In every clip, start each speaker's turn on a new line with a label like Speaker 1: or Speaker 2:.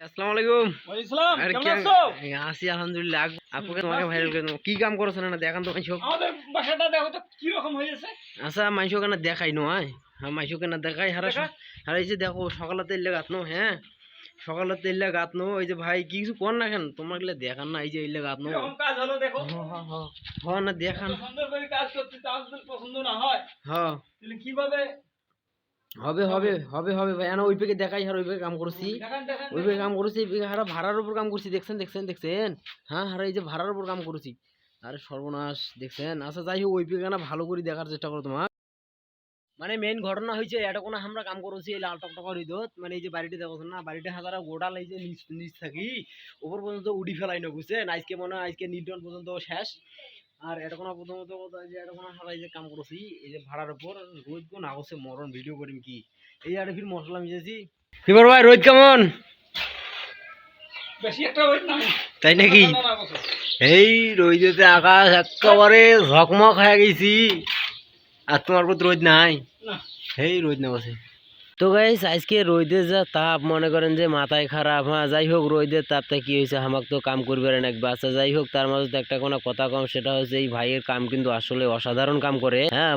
Speaker 1: আসসালামু আলাইকুম।
Speaker 2: ওয়ালাইকুম
Speaker 1: আরে
Speaker 2: কেমন
Speaker 1: কি
Speaker 2: আছো?
Speaker 1: আছি আলহামদুলিল্লাহ। আপনাকে তোমাকে ভাইরাল করে দেবো। কি কাম করছেন না দেখান তো মাইশো।
Speaker 2: আমাদের বাসাটা দেখো তো কি রকম হয়ে গেছে।
Speaker 1: আচ্ছা মাইশো কেন দেখাই নয়। হ্যাঁ মাইশো কেন দেখাই হারা
Speaker 2: দেখা?
Speaker 1: হারা এই যে দেখো সকালে তেল গাত নো হ্যাঁ সকালে তেল গাত নো এই যে ভাই কি কিছু কর না কেন তোমার গেলে দেখান না এই যে ইল্লে গাত
Speaker 2: কি
Speaker 1: নো
Speaker 2: রকম কাজ হলো দেখো।
Speaker 1: হ্যাঁ না
Speaker 2: এত
Speaker 1: দেখান
Speaker 2: সুন্দর করে কাজ করতে চাও যদি পছন্দ না হয়
Speaker 1: হ্যাঁ
Speaker 2: তাহলে কিভাবে
Speaker 1: হবে হবে হবে হবে ভাই না ওই পেকে দেখাই আর ওই পেকে কাম করছি
Speaker 2: দেখান দেখান
Speaker 1: ওই পেকে কাম করছি এই পেকে হারা ভাড়ার উপর কাম করছি দেখছেন দেখছেন দেখছেন হ্যাঁ হারা এই যে ভাড়ার উপর কাম করছি আরে সর্বনাশ দেখছেন আচ্ছা যাই হোক ওই পেকে না ভালো করে দেখার চেষ্টা করো তোমার মানে মেইন ঘটনা হয়েছে এটা কোনো আমরা কাম করছি এই লাল টকটকা হৃদত মানে এই যে বাড়িটা দেখো না বাড়িটা হাজারা গোড়াল এই যে নিচ নিচ থাকি উপর পর্যন্ত উড়ি ফেলাই না বুঝছেন আজকে মনে হয় আজকে নির্জন পর্যন্ত শেষ আর এটা কোনো প্রথমত কথা যে এটা কোনো হারাই যে কাম করছি এই যে ভাড়ার উপর রোজ কোন আগছে মরণ ভিডিও করিম কি এই আর ফির মশলা মিশাইছি কি বল ভাই রোজ কেমন
Speaker 2: বেশি একটা ওয়েট নাই
Speaker 1: তাই নাকি এই রোদেতে আকাশ একেবারে ঝকমক হয়ে গেছি আর তোমার প্রতি রোদ নাই
Speaker 2: না
Speaker 1: এই রোদ না বসে তো গাইস আজকে রোদের যা তাপ মনে করেন যে মাথায় খারাপ হ্যাঁ যাই হোক রোদের তাপটা কি হয়েছে আমাকে তো কাম করবে না এক বাচ্চা যাই হোক তার মাঝে তো একটা কোনো কথা কম সেটা হচ্ছে এই ভাইয়ের কাম কিন্তু আসলে অসাধারণ কাম করে হ্যাঁ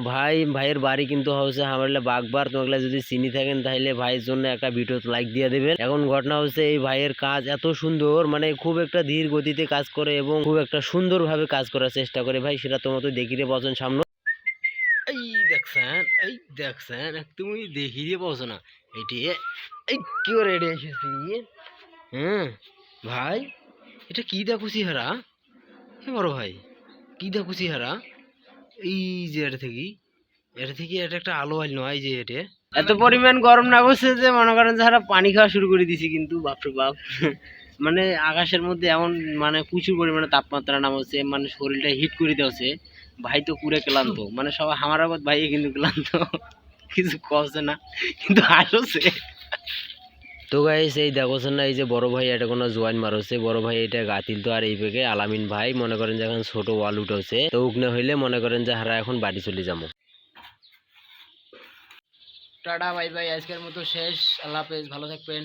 Speaker 1: ভাইয়ের বাড়ি কিন্তু হচ্ছে আমার বাগবার তোমাকে যদি চিনি থাকেন তাহলে ভাইয়ের জন্য একটা ভিডিও লাইক দিয়ে দেবেন এখন ঘটনা হচ্ছে এই ভাইয়ের কাজ এত সুন্দর মানে খুব একটা ধীর গতিতে কাজ করে এবং খুব একটা সুন্দরভাবে কাজ করার চেষ্টা করে ভাই সেটা তোমার তো দেখিয়ে বলছেন সামনে এই দেখছেন তুমি দেখিয়ে পাওছো না এটি এই কি করে রেডি এসেছি হ্যাঁ ভাই এটা কি দেখুছি হারা হে বড় ভাই কি দেখুছি হারা এই যে এটা থেকে এটা একটা আলো আইল নয় যে এটা এত পরিমাণ গরম না করছে যে মনে করেন যে হারা পানি খাওয়া শুরু করে দিছি কিন্তু বাপরে বাপ মানে আকাশের মধ্যে এমন মানে প্রচুর পরিমাণে তাপমাত্রা নামছে মানে শরীরটা হিট করে দেওয়াছে ভাই তো পুরো ক্লান্ত মানে সবাই আমার আবার ভাই কিন্তু ক্লান্ত কিছু কছে না কিন্তু হাসছে তো গাইস এই দেখোছেন না এই যে বড় ভাই এটা কোনো জোয়ান মারছে বড় ভাই এটা গাতিল তো আর এই পেকে আলামিন ভাই মনে করেন যে এখন ছোট ওয়াল উঠেছে তো উগনে হইলে মনে করেন যে হারা এখন বাড়ি চলে যাবো টাটা বাই বাই আজকের মতো শেষ আল্লাহ হাফেজ ভালো থাকবেন।